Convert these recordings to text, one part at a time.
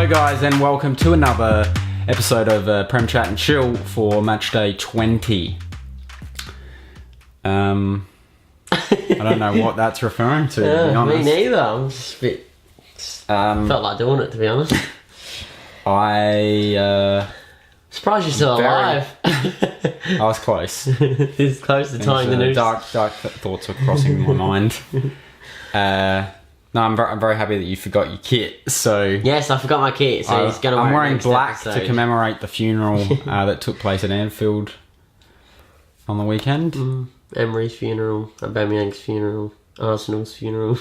Hello guys and welcome to another episode of Prem Chat and Chill for match day 20. I don't know what that's referring to be honest. Me neither. I'm just a bit... felt like doing it, to be honest. Surprised you're still alive. I was close. It's close to tying the noose. Dark thoughts were crossing my mind. No, I'm very happy that you forgot your kit. So yes, I forgot my kit. So he's gonna. I'm wearing black to commemorate the funeral that took place at Anfield on the weekend. Emery's funeral, Aubameyang's funeral, Arsenal's funeral.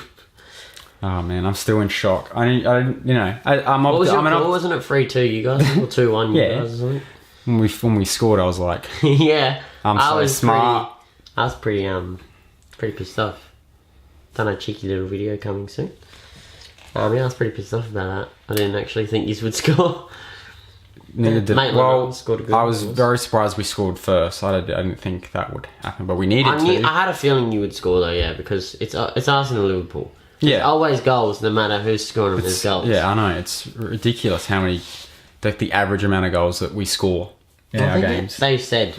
Oh man, I'm still in shock. I'm What was your goal? Wasn't it 3-2? You guys, or 2-1? Yeah. You guys, isn't it? When we scored, I was like, yeah, I'm so smart. I was pretty pissed off. Done a cheeky little video coming soon. I was pretty pissed off about that. I didn't actually think you would score. Neither did. Scored a good I was very surprised we scored first. I didn't think that would happen, but we needed to. I had a feeling you would score though, yeah, because it's Arsenal Liverpool. Yeah, it's always goals, no matter who's scoring them. There's goals. Yeah, I know. It's ridiculous how many, the average amount of goals that we score in our games. They said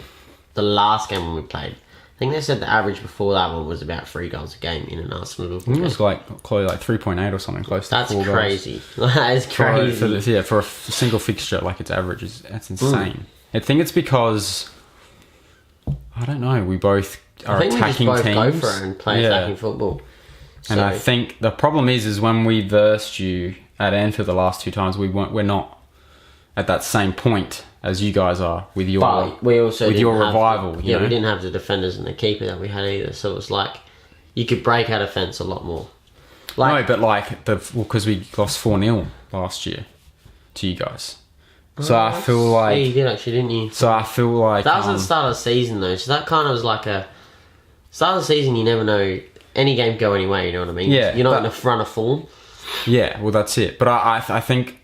the last game when we played. I think they said the average before that one was about 3 goals a game in an Arsenal Liverpool game. It was close, like 3.8 or something, close to 4 crazy. goals. That is crazy. For a single fixture, like its average that's insane. I think it's because I don't know. We both are attacking teams. Go for it and play attacking football. And I think the problem is when we versed you at Anfield the last 2 times, we're not at that same point as you guys are with your revival. We didn't have the defenders and the keeper that we had either. So it was like you could break our defence a lot more. Because we lost 4-0 last year to you guys. So I feel like you did actually, didn't you? So I feel like that was at the start of the season though. So that kind of was like a start of the season. You never know. Any game can go anyway. You know what I mean? Yeah, you're not in a run of form. Yeah, well that's it. But I think.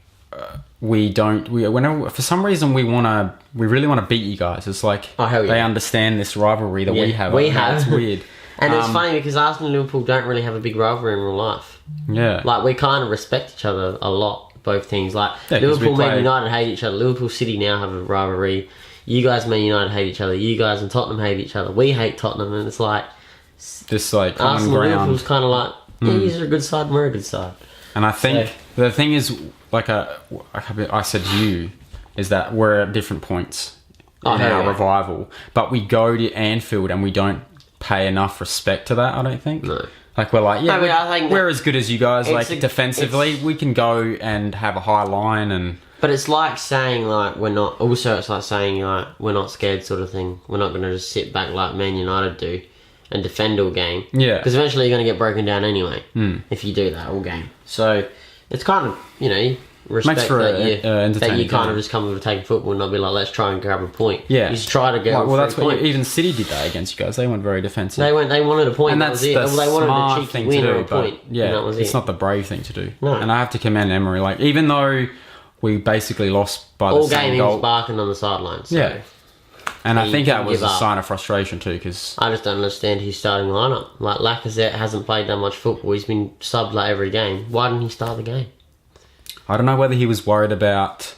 We don't. For some reason, we really want to beat you guys. It's like they understand this rivalry that we have. It's weird, and it's funny because Arsenal and Liverpool don't really have a big rivalry in real life. Yeah, like we kind of respect each other a lot. Both teams, like Liverpool, Man United hate each other. Liverpool City now have a rivalry. You guys, Man United hate each other. You guys and Tottenham hate each other. We hate Tottenham, and it's like this like common Arsenal ground. Liverpool's kind of like these are a good side and we're a good side. And I think the thing is, like I said to you, is that we're at different points in our revival. But we go to Anfield and we don't pay enough respect to that, I don't think. No. Like, we're like, we're as good as you guys. Like, defensively, we can go and have a high line. But it's like saying, like, we're not... Also, it's like saying, like, we're not scared sort of thing. We're not going to just sit back like Man United do and defend all game. Yeah. Because eventually you're going to get broken down anyway if you do that all game. So it's kind of, respect that you kind of just come with attacking football and not be like, let's try and grab a point. Yeah. You just try to get that's what even City did that against you guys. They went very defensive. They wanted a point. And that's the smart thing to do. Point, it's not the brave thing to do. No. And I have to commend Emery. Like, even though we basically lost by the same goal. All game he was barking on the sidelines. So. Yeah. And I think that was a sign of frustration too, because I just don't understand his starting lineup. Like, Lacazette hasn't played that much football. He's been subbed like every game. Why didn't he start the game? I don't know whether he was worried about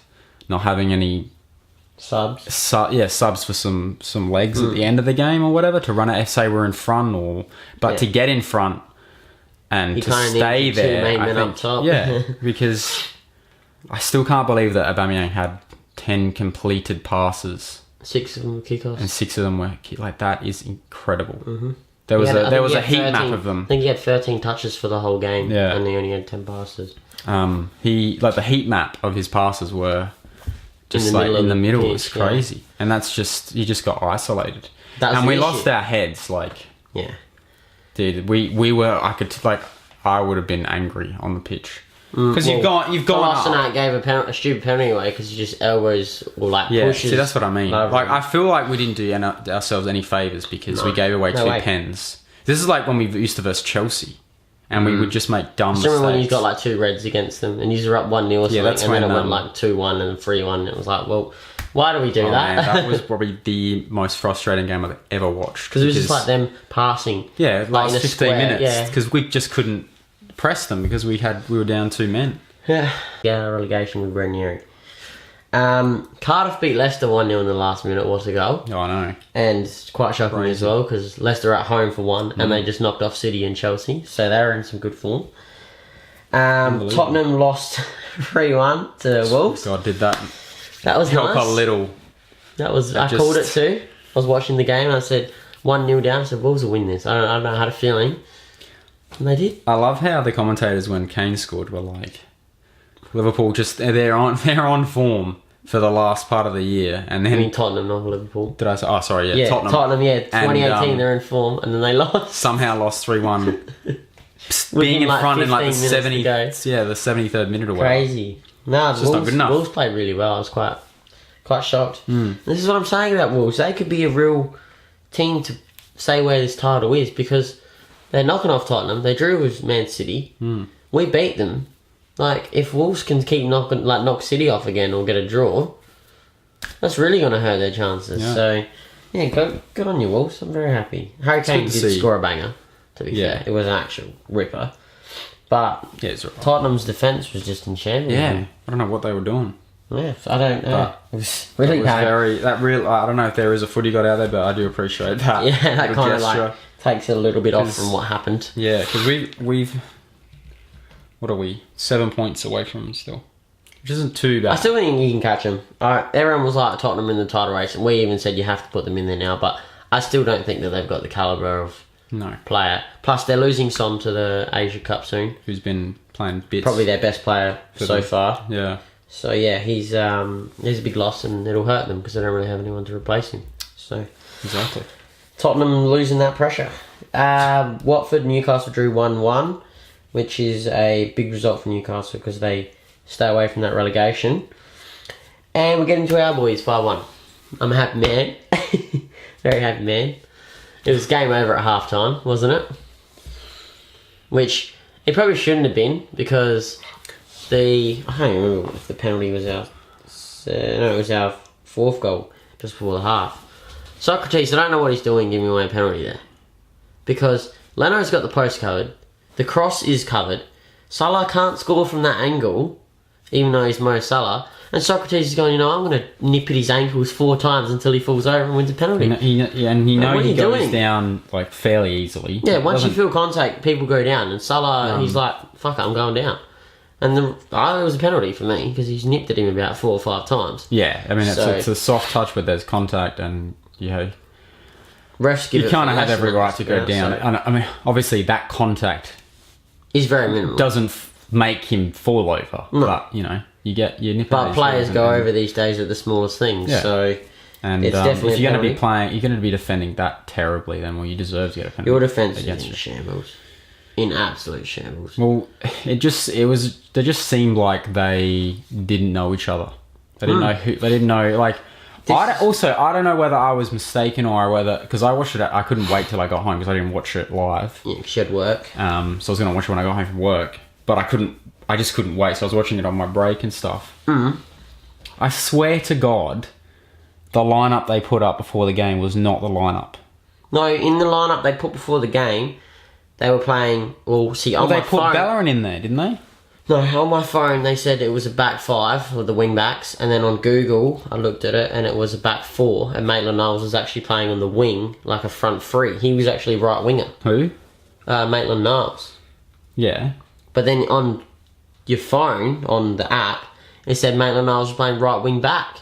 not having any subs. Subs for some legs at the end of the game or whatever to run it. Say we're in front, to get in front and to stay there. I think, up top. Because I still can't believe that Aubameyang had 10 completed passes. 6 of them were kickoffs. And 6 of them were like that is incredible. Mm-hmm. There was a heat map of them. I think he had 13 touches for the whole game. Yeah. And he only had 10 passes. The heat map of his passes were just in the middle. It was crazy. Yeah. And that's just you just got isolated. And we lost our heads. Dude, we were. I would have been angry on the pitch. Because you've gone Arsenal gave a stupid penalty away because he just elbows or pushes. See, that's what I mean. I feel like we didn't do ourselves any favours because we gave away 2 pens. This is like when we used to verse Chelsea and we would just make dumb mistakes. Remember when you got 2 reds against them and you were up 1-0 or something and then it went 2-1 and 3-1 and it was like, well, why do we do that? Man, that was probably the most frustrating game I've ever watched. Because it was just like them passing. Yeah, last 15 minutes. Because we just couldn't press them because we were down 2 men. Yeah, relegation with Ranieri. Cardiff beat Leicester 1-0 in the last minute. What's the goal? Oh, I know. And it's quite shocking as well because Leicester at home for one, and they just knocked off City and Chelsea, so they were in some good form. Tottenham lost 3-1 to Wolves. God, did that? That was nice. A little. I called it too. I was watching the game and I said 1-0 down. I said Wolves will win this. I don't know. I had a feeling, and they did. I love how the commentators when Kane scored were like, Liverpool they're on form for the last part of the year, and then I mean Tottenham, not Liverpool. Did I say? Oh, sorry, yeah, Tottenham. 2018 they're in form, and then they lost. Somehow lost 3-1. Being in front in like the 70, the 73rd minute or whatever. Crazy. No, the Wolves played really well. I was quite shocked. This is what I'm saying about Wolves. They could be a real team to say where this title is because they're knocking off Tottenham. They drew with Man City. We beat them. Like, if Wolves can keep knock City off again or get a draw, that's really going to hurt their chances. Yeah. So, yeah, good on you, Wolves. I'm very happy. Harry Kane did score a banger, to be fair. It was an actual ripper. But Tottenham's defence was just in shambles. Yeah, I don't know what they were doing. Yeah, I don't know. It was really bad. I don't know if there is a footy got out there, but I do appreciate that. Yeah, that kind of like takes it a little bit off from what happened. Yeah, because we've... What are we? 7 points away from them still. Which isn't too bad. I still think you can catch them. Everyone was like Tottenham in the title race, and we even said you have to put them in there now, but I still don't think that they've got the calibre of player. Plus, they're losing Son to the Asia Cup soon. Who's been playing bits. Probably their best player so far. Yeah. So, yeah, he's a big loss, and it'll hurt them because they don't really have anyone to replace him. So exactly. Tottenham losing that pressure. Watford, Newcastle drew 1-1. Which is a big result for Newcastle because they stay away from that relegation. And we're getting to our boys, 5-1. I'm a happy man. Very happy man. It was game over at half-time, wasn't it? Which it probably shouldn't have been because I don't remember if the penalty was it was our fourth goal just before the half. Socrates, I don't know what he's doing giving away a penalty there. Because Leno's got the post covered. The cross is covered. Salah can't score from that angle, even though he's Mo Salah. And Socrates is going, I'm going to nip at his ankles 4 times until he falls over and wins a penalty. He goes down like fairly easily. Yeah, once you feel contact, people go down. And Salah, he's like, fuck it, I'm going down. And it was a penalty for me because he's nipped at him about 4 or 5 times. Yeah, I mean, it's a soft touch, but there's contact and, refs give you kind of have every right to go down. So. I mean, obviously that contact is very minimal. Doesn't make him fall over, but you nip. But players go over these days at the smallest things, so and it's definitely if you're going to be playing, you're going to be defending that terribly. Then you deserve to get a penalty. Your defence is in shambles, in absolute shambles. Well, they just seemed like they didn't know each other. They didn't know who. They didn't know like. I don't know whether I was mistaken or whether... Because I watched it... I couldn't wait till I got home because I didn't watch it live. Yeah, because you had work. So I was going to watch it when I got home from work. But I just couldn't wait. So I was watching it on my break and stuff. I swear to God, the lineup they put up before the game was not the lineup. No, in the lineup they put before the game, they were playing... they put Bellerin in there, didn't they? No, on my phone they said it was a back 5 with the wing backs, and then on Google I looked at it and it was a back 4, and Maitland-Niles was actually playing on the wing like a front 3. He was actually right winger. Who? Maitland-Niles. Yeah. But then on your phone, on the app, it said Maitland-Niles was playing right wing back.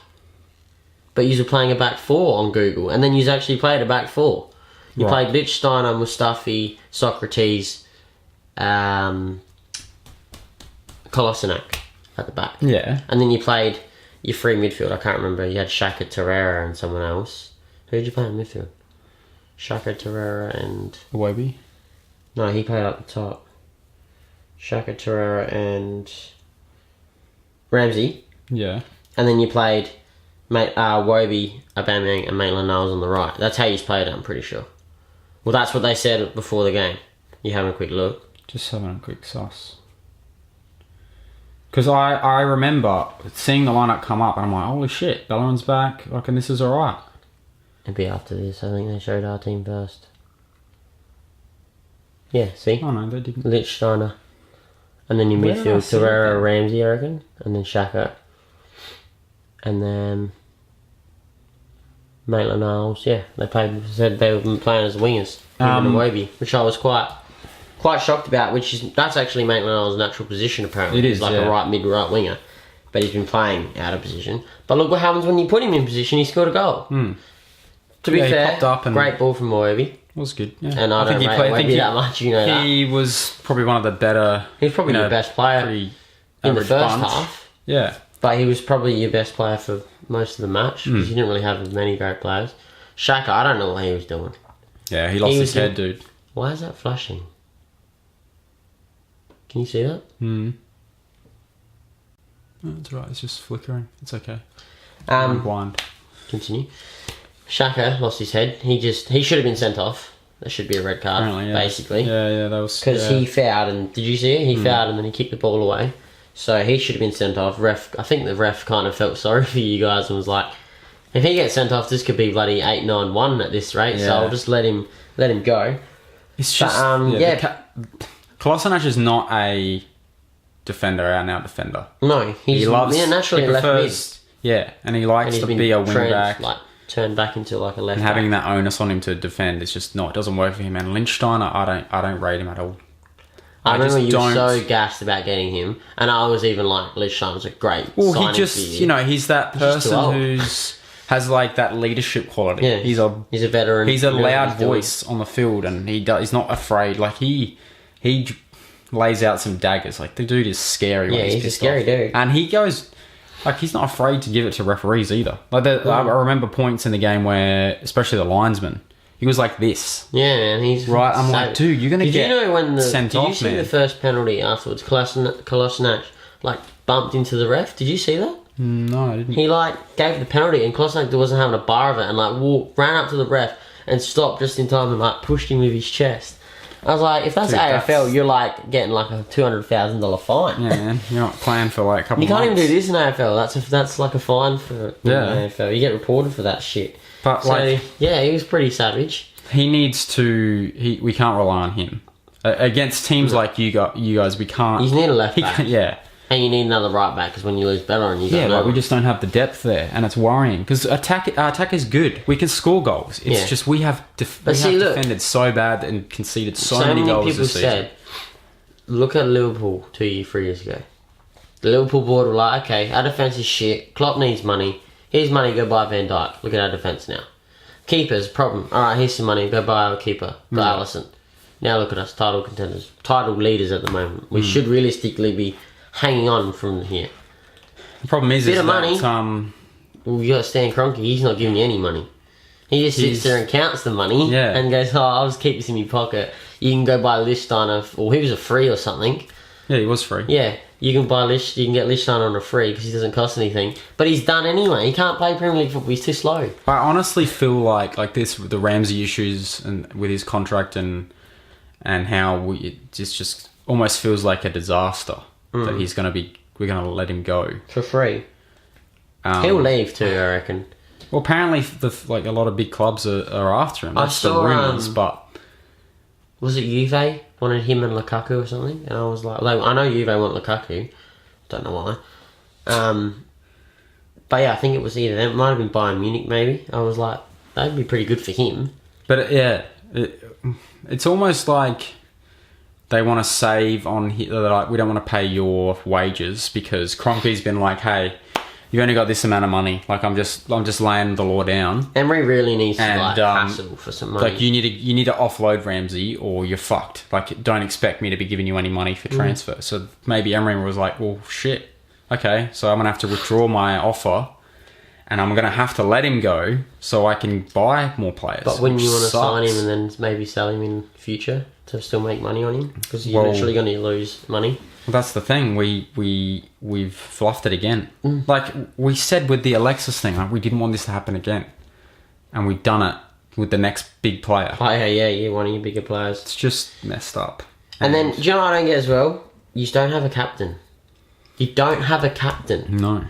But you were playing a back 4 on Google, and then you actually played a back 4. You played Lichtsteiner, Mustafi, Socrates, Kolasinac at the back. Yeah. And then you played your free midfield. I can't remember. You had Shaka Torreira and someone else. Who did you play in midfield? Shaka Torreira and... Iwobi? No, he played up the top. Shaka Torreira and... Ramsey. Yeah. And then you played Iwobi, Aubameyang and Maitland-Niles on the right. That's how you played it, I'm pretty sure. Well, that's what they said before the game. You having a quick look? Just having a quick sauce. Because I remember seeing the lineup come up and I'm like, holy shit, Bellerin's back, and this is alright. It'd be after this. I think they showed our team first. Yeah, see? Oh no, they didn't. Lichtsteiner, And then your midfield, Torreira, Ramsey, I reckon. And then Xhaka. And then Maitland-Niles. Yeah, said they were playing as wingers. And Iwobi, which I was quite shocked about. That's actually Maitland-Niles' natural position. Apparently, it is like a right mid, right winger. But he's been playing out of position. But look what happens when you put him in position. He scored a goal. To be fair, great ball from Iwobi. Was good, yeah. And I don't rate Iwobi that much, you know that. He was probably one of the better... He was probably your best player in the first half. Yeah. But he was probably your best player for most of the match, because you didn't really have many great players. Xhaka, I don't know what he was doing. Yeah, he lost his head, dude. Why is that flashing? Can you see that? No, it's alright, it's just flickering. It's okay. Blind. Continue. Xhaka lost his head. He should have been sent off. There should be a red card, basically. Yeah, that was... Because he fouled, and did you see it? He fouled and then he kicked the ball away. So he should have been sent off. I think the ref kind of felt sorry for you guys and was like, if he gets sent off, this could be bloody 8-9-1 at this rate, so I'll just let him go. It's just... Kolasinac is not a defender, out-and-out defender. No, he loves... naturally left mid. Yeah, and he likes to be a wing-back. Turn back into like a left and having that onus on him to defend is just it doesn't work for him. And Lichtsteiner, I don't rate him at all. I remember you were so gassed about getting him, and I was even like, Lichtsteiner's a great signing he just, he's that person has like that leadership quality. Yeah, he's a veteran. He's a loud voice on the field, and he's not afraid. Like he lays out some daggers. Like the dude is scary. Yeah, he's a scary dude, and he goes. Like, he's not afraid to give it to referees either. Like, I remember points in the game where, especially the linesman, he was like this. Yeah, man, he's... Right, I'm like, dude, you're going to get sent off, man. Did you see the first penalty afterwards? Kolasinac, bumped into the ref. Did you see that? No, I didn't. He, gave the penalty, and Kolasinac wasn't having a bar of it, and, ran up to the ref and stopped just in time and, pushed him with his chest. I was like, if that's AFL, you're getting a $200,000 fine. Yeah, man. You're not playing for a couple of months. You can't even do this in AFL. That's like a fine for AFL. You get reported for that shit. But he was pretty savage. He needs to. We can't rely on him against teams like you guys. We can't. You need a left back. Yeah. And you need another right back because when you lose Bellerin, we just don't have the depth there, and it's worrying because attack is good. We can score goals. It's just we have defended so bad and conceded so many goals this season. Look at Liverpool 3 years ago. The Liverpool board were like, okay, our defence is shit. Klopp needs money. Here's money, go buy Van Dijk. Look at our defence now. Keepers, problem. All right, here's some money, go buy our keeper, Alisson. Now look at us, title contenders, title leaders at the moment. We should realistically be hanging on from here. The problem is money. You got Stan Kroenke. He's not giving you any money. He just sits there and counts the money and goes, I'll just keep this in my pocket. You can go buy Lichtsteiner, or he was a free or something. Yeah, he was free. Yeah, you can get Lichtsteiner on a free because he doesn't cost anything. But he's done anyway. He can't play Premier League football. He's too slow. I honestly feel like this, the Ramsey issues and with his contract and how it just almost feels like a disaster. That we're going to let him go for free. He'll leave too, I reckon. Well, apparently, a lot of big clubs are after him. That's the rumours, but was it Juve wanted him and Lukaku or something? And I was like, I know Juve want Lukaku. Don't know why. But yeah, I think it was either them. It might have been Bayern Munich, maybe. I was like, that'd be pretty good for him. But it's almost like they want to save on. We don't want to pay your wages because Kroenke's been like, hey, you only got this amount of money. I'm just laying the law down. Emery really needs to hassle for some money. You need to offload Ramsey or you're fucked. Don't expect me to be giving you any money for transfer. So maybe Emery was like, well, shit. Okay, so I'm gonna have to withdraw my offer, and I'm gonna have to let him go so I can buy more players. But wouldn't you want to sign him and then maybe sell him in future to still make money on him? Because you're eventually going to lose money. Well, that's the thing. We've fluffed it again. Like we said with the Alexis thing, we didn't want this to happen again, and we've done it with the next big player. Oh yeah, one of your bigger players. It's just messed up. And then, do you know what I don't get as well? You don't have a captain. You don't have a captain. No.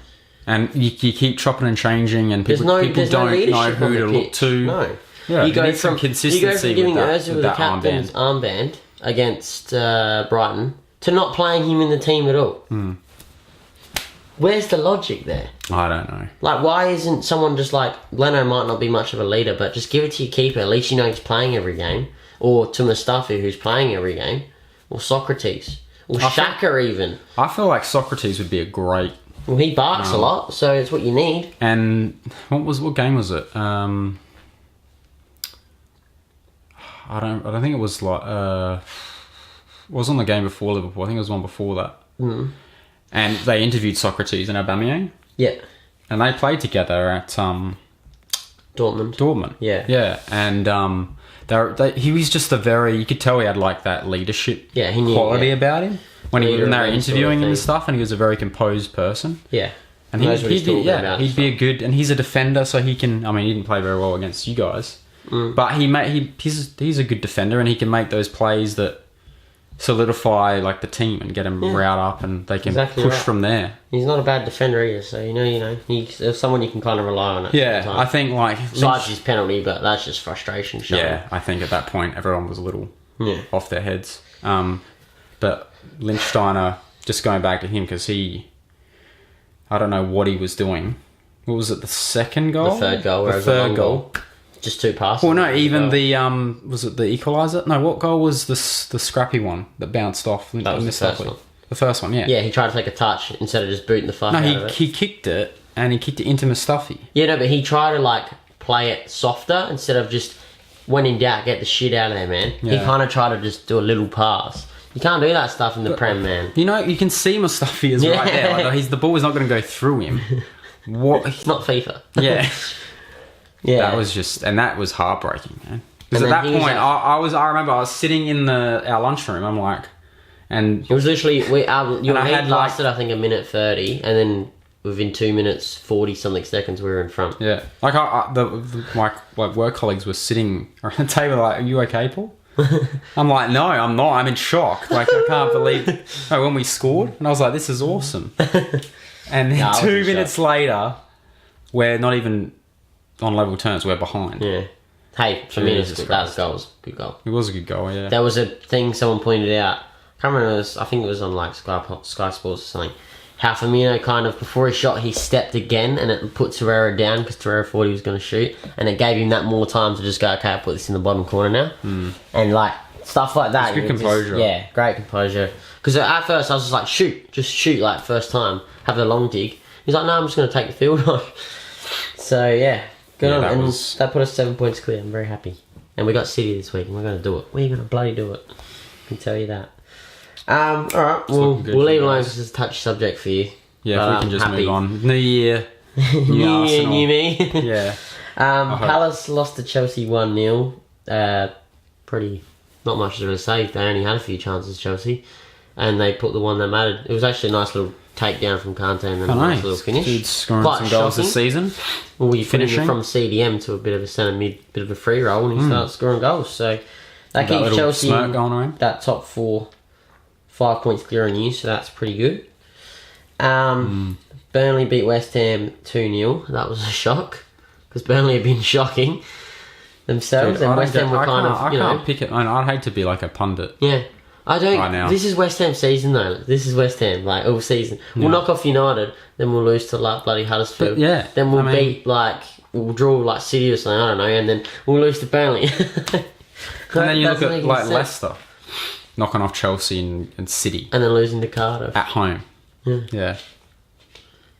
And you keep chopping and changing, and people don't know who to look to. No. Yeah, you go from giving Ozil the captain's armband against Brighton to not playing him in the team at all. Where's the logic there? I don't know. Like, why isn't someone just like... Leno might not be much of a leader, but just give it to your keeper. At least you know he's playing every game. Or to Mustafi, who's playing every game. Or Socrates. Or Xhaka even. I feel like Socrates would be a great... Well, he barks a lot, so it's what you need. And what game was it? I don't think it was like... it wasn't the game before Liverpool. I think it was one before that. And they interviewed Socrates and Aubameyang. Yeah. And they played together at Dortmund. Yeah. Yeah. And he was just you could tell he had like that leadership quality about him. When they were interviewing him and stuff, and he was a very composed person. Yeah. And he'd be a good, and he's a defender, so he can, I mean, he didn't play very well against you guys. But he's a good defender, and he can make those plays that solidify like the team and get them riled up, and they can push from there. He's not a bad defender either, so you know, he's someone you can kind of rely on. I think like besides his penalty, but that's just frustration. Yeah, I think at that point everyone was a little off their heads. But Lichtsteiner, just going back to him because I don't know what he was doing. What was it? The second goal, the third goal, the third goal. Just 2 passes. Well, no, even the was it the equaliser? No, what goal was the scrappy one that bounced off? That was the first one. The first one, yeah. Yeah, he tried to take a touch instead of just booting the fuck out of it. He kicked it, and he kicked it into Mustafi. Yeah, no, but he tried to like play it softer instead of just when in doubt, get the shit out of there, man. Yeah. He kind of tried to just do a little pass. You can't do that stuff in the Prem, man. You know, you can see Mustafi is right there. Like, the ball is not going to go through him. What? It's not FIFA. Yeah. Yeah, that was heartbreaking, man. Because at that point, I remember I was sitting in our lunchroom. I'm like, and it was literally your lead lasted I think a minute 30, and then within 2 minutes 40 something seconds we were in front. Yeah, like my work colleagues were sitting around the table like, "Are you okay, Paul?" I'm like, "No, I'm not. I'm in shock. Like I can't believe when we scored." And I was like, "This is awesome." And then 2 minutes later, we're not even on level terms, we're behind. Yeah. Hey, for me, that goal was a good goal. It was a good goal, yeah. There was a thing someone pointed out. I can't remember. I think it was on like Sky Sports or something. How Firmino kind of before he shot, he stepped again, and it put Torreira down because Torreira thought he was going to shoot, and it gave him that more time to just go, okay, I'll put this in the bottom corner now, and like stuff like that. It's good composure. Great composure. Because at first I was just like, just shoot, like first time, have the long dig. He's like, no, I'm just going to take the field on. So yeah. Good on. And that put us 7 points clear. I'm very happy. And we got City this week, and we're going to do it. We're going to bloody do it. I can tell you that. Alright, we'll leave it alone because it's a touchy subject for you. Yeah, but if we can just move on. New year. New year, new me. Yeah. Palace lost to Chelsea 1-0. Pretty, not much to say. They only had a few chances, Chelsea. And they put the one that mattered. It was actually a nice little takedown from Kante and a nice little finish. Dude scoring some goals this season. Well, you finishing from CDM to a bit of a centre mid, bit of a free roll, and he starts scoring goals. So that keeps Chelsea in that top 4, 5 points clear on you. So that's pretty good. Burnley beat West Ham 2-0. That was a shock because Burnley have been shocking themselves, and West Ham were kind of. I can't pick it. I'd hate to be like a pundit. Yeah. I don't. Right now. This is West Ham season though. This is West Ham like all season. We'll knock off United, then we'll lose to like bloody Huddersfield. But then we'll beat we'll draw like City or something. I don't know, and then we'll lose to Burnley. And then you look at like Leicester, knocking off Chelsea and City, and then losing to Cardiff at home. Yeah.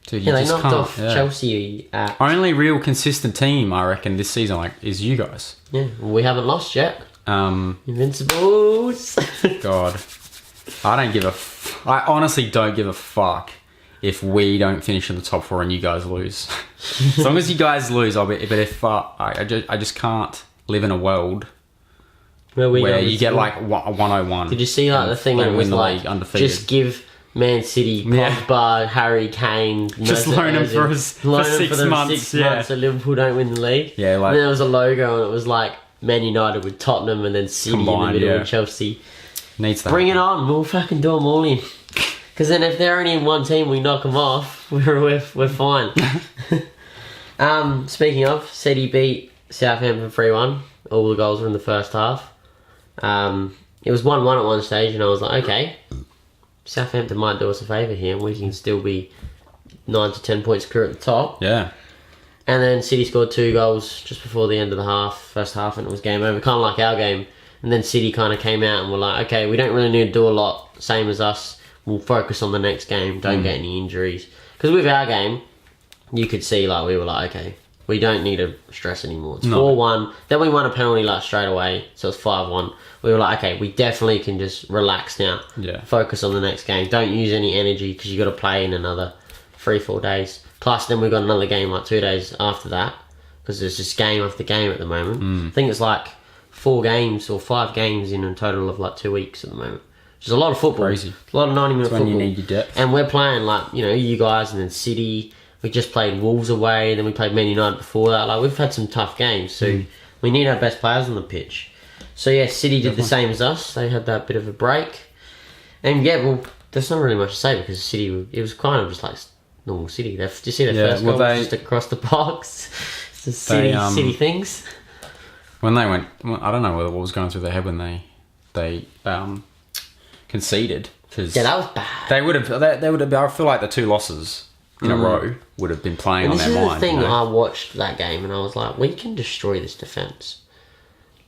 Dude, they knocked off Chelsea at... Only real consistent team I reckon this season is you guys. Yeah, well, we haven't lost yet. Invincibles. God, I honestly don't give a fuck if we don't finish in the top 4 and you guys lose. As long as you guys lose, I'll be. But if I just can't live in a world where you get like 101. Did you see like the thing that was like undefeated? Just give Man City, Pogba, Harry Kane, just loan him for 6 months. 6 months so Liverpool don't win the league. Yeah, like, and then there was a logo and it was like Man United with Tottenham and then City combined, in the middle and Chelsea. Needs that. Bring it on, we'll fucking do them all in. Because then if they're only in one team, we knock them off. We're fine. Speaking of, City beat Southampton 3-1. All the goals were in the first half. It was 1-1 at one stage, and I was like, okay, Southampton might do us a favour here, and we can still be 9 to 10 points clear at the top. Yeah. And then City scored 2 goals just before the end of the first half, and it was game over. Kind of like our game. And then City kind of came out and were like, okay, we don't really need to do a lot, same as us. We'll focus on the next game, don't get any injuries. Because with our game, you could see, like, we were like, okay, we don't need to stress anymore. It's 4-1. Then we won a penalty, like, straight away, so it's 5-1. We were like, okay, we definitely can just relax now. Yeah. Focus on the next game. Don't use any energy because you got to play in another 3-4 days. Plus, then we got another game like 2 days after that because there's just game after game at the moment. I think it's like 4 games or 5 games in a total of like 2 weeks at the moment. Which is a lot of football. Crazy. A lot of 90-minute football. When you need your depth. And we're playing like, you know, you guys and then City. We just played Wolves away, and then we played Man United before that. Like, we've had some tough games, so we need our best players on the pitch. So yeah, City did the same as us. They had that bit of a break. And yeah, well, there's not really much to say because City, it was kind of just like normal City. Did you see their first goal just across the box? It's the City things. When they went, I don't know what was going through their head when they conceded. Yeah, that was bad. They would have. I feel like the 2 losses in a row would have been playing on their mind. This is the thing. You know? I watched that game and I was like, we can destroy this defence.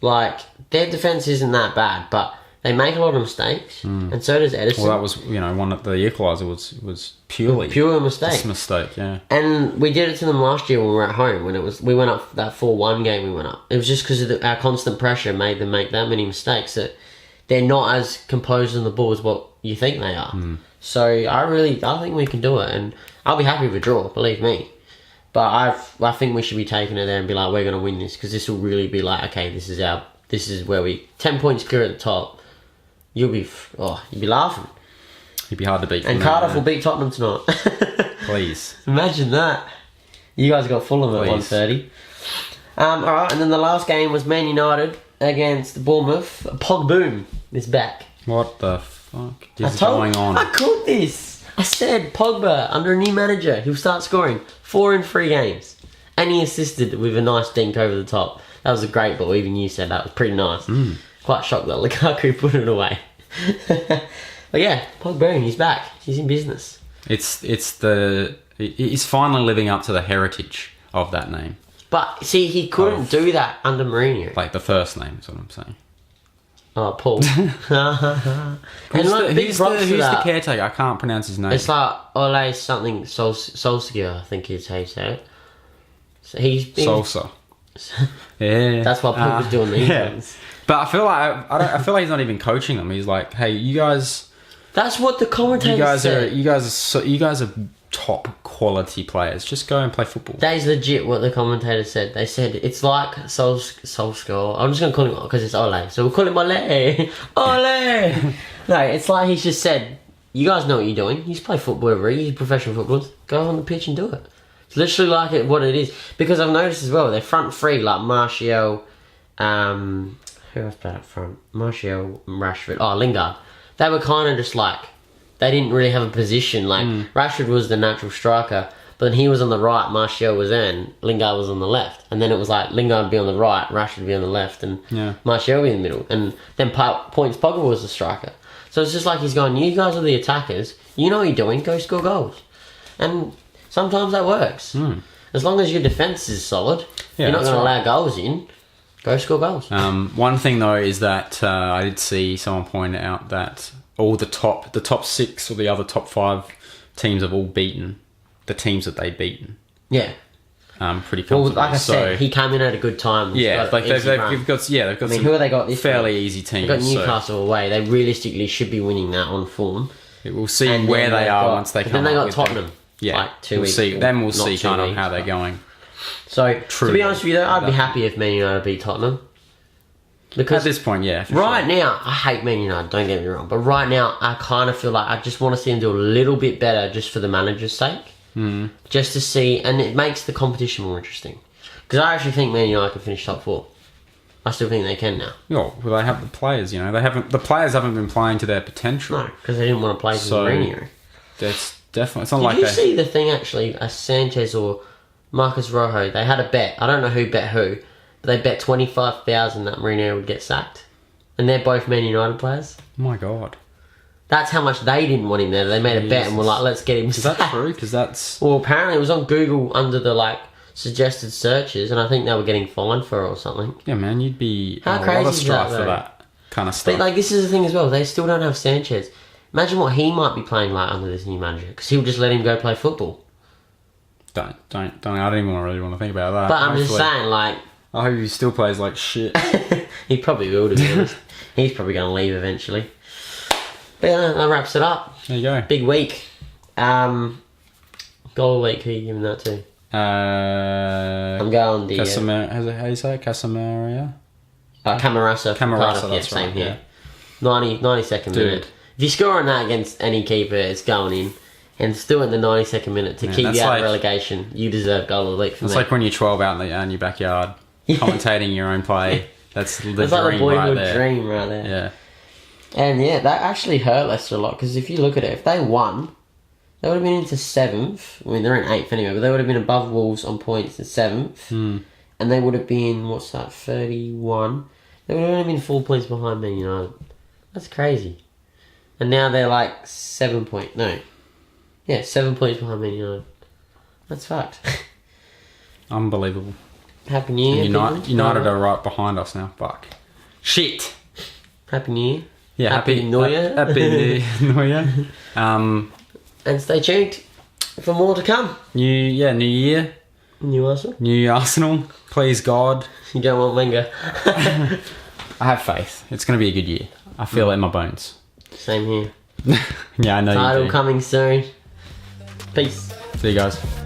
Like, their defence isn't that bad, but they make a lot of mistakes, and so does Edison. Well, that was, you know, one of the equaliser was pure mistake. Just a mistake, yeah. And we did it to them last year when we were at home, when we went up that 4-1 game. We went up. It was just because of our constant pressure made them make that many mistakes that they're not as composed on the ball as what you think they are. So I think we can do it, and I'll be happy with a draw, believe me. But I think we should be taking it there and be like, we're going to win this, because this will really be like, okay, this is where we 10 points clear at the top. You'll be laughing. You'd be hard to beat. And Cardiff will beat Tottenham tonight. Please. Imagine that. You guys got Fulham at 1:30. Alright, and then the last game was Man United against Bournemouth. Pogboom is back. What the fuck is going on? I called this. I said Pogba, under a new manager, he'll start scoring 4 in 3 games. And he assisted with a nice dink over the top. That was a great ball. Even you said that was pretty nice. Quite shocked that Lukaku put it away. But yeah, Pogba, he's back. He's in business. He's finally living up to the heritage of that name. But see, he couldn't do that under Mourinho. Like the first name is what I'm saying. Oh, Paul. Who's the caretaker? I can't pronounce his name. It's like Ole something Solskjaer, I think is how you say it. So he's been... Salsa. Yeah. That's what Paul was doing these ones. But I feel like he's not even coaching them. He's like, hey, you guys. That's what the commentators said. You guys are top quality players. Just go and play football. That is legit what the commentators said. They said it's like Solskjaer. I'm just gonna call him because it's Ole. So we'll call him Ole. Ole. No, it's like he's just said, you guys know what you're doing. You just play football every year. You're professional footballers. Go on the pitch and do it. It's literally like what it is. Because I've noticed as well, they're front three like Martial. Who else played up front? Martial, Rashford. Oh, Lingard. They were kind of just like, they didn't really have a position. Like, Rashford was the natural striker, but then he was on the right, Martial was in, Lingard was on the left. And then it was like, Lingard would be on the right, Rashford would be on the left, and Martial would be in the middle. And then Points Pogba was the striker. So it's just like he's going, you guys are the attackers, you know what you're doing, go score goals. And sometimes that works. As long as your defence is solid, you're not going to allow goals in. Go score goals. One thing though is that I did see someone point out that all the top 6 or the other top 5 teams have all beaten the teams that they've beaten. Yeah. Pretty comfortably. Well, like I said, he came in at a good time. Yeah, like they've got I mean, who have they got this fairly week? Easy teams. They've got Newcastle away. They realistically should be winning that on form. We'll see and where they are once they come. Then they got with Tottenham. Yeah, like 2 weeks. See. Then we'll see kind of how they're going. So to be honest with you, though, I'd be happy if Man United beat Tottenham. Because at this point, yeah. Right now, I hate Man United, don't get me wrong. But right now, I kind of feel like I just want to see them do a little bit better just for the manager's sake. Just to see, and it makes the competition more interesting. Because I actually think Man United can finish top 4. I still think they can now. Yeah, well, they have the players, you know. The players haven't been playing to their potential. No, because they didn't want to play for Mourinho. That's definitely... It's not Did you see the thing, actually, Sanchez or Marcus Rojo, they had a bet. I don't know who bet who. They bet 25,000 that Mourinho would get sacked. And they're both Man United players. Oh my God. That's how much they didn't want him there. They made a bet and were like, let's get him. Is that true? Because that's... Well, apparently it was on Google under the, like, suggested searches, and I think they were getting fined for it or something. Yeah, man, you'd be how a crazy lot of strife is that, for that kind of stuff. But, like, this is the thing as well. They still don't have Sanchez. Imagine what he might be playing like under this new manager, because he'll just let him go play football. Don't. I don't even really want to think about that. But I'm just saying, like... I hope he still plays like shit. He probably will, to be honest. He's probably going to leave eventually. But yeah, that wraps it up. There you go. Big week. Goal of the week, who are you giving that to? I'm going the... how do you say it? Casamaria? Camarasa. Camarasa, yeah, that's same right. here. 92nd minute. If you're scoring that against any keeper, it's going in. And still in the 92nd minute to keep you out of relegation, you deserve goal of the week from It's me. like when you're 12 out in your backyard, commentating your own play. That's the dream like the boyhood right there. dream right there. Yeah. And yeah, that actually hurt Leicester a lot, because if you look at it, if they won, they would have been into 7th. I mean, they're in 8th anyway, but they would have been above Wolves on points in 7th. And they would have been, 31? They would have only been 4 points behind Man United. That's crazy. And now they're like 7 points. No. Yeah, 7 points behind Man United. That's fucked. Unbelievable. Happy New Year. United are right behind us now. Fuck. Shit. Happy New Year. Yeah, Happy New Year. Happy New Year. And stay tuned for more to come. New year. New Arsenal. New Arsenal. Please God. You don't want Wenger. I have faith. It's going to be a good year. I feel it in my bones. Same here. Yeah, I know you do. Title coming soon. Peace. See you guys.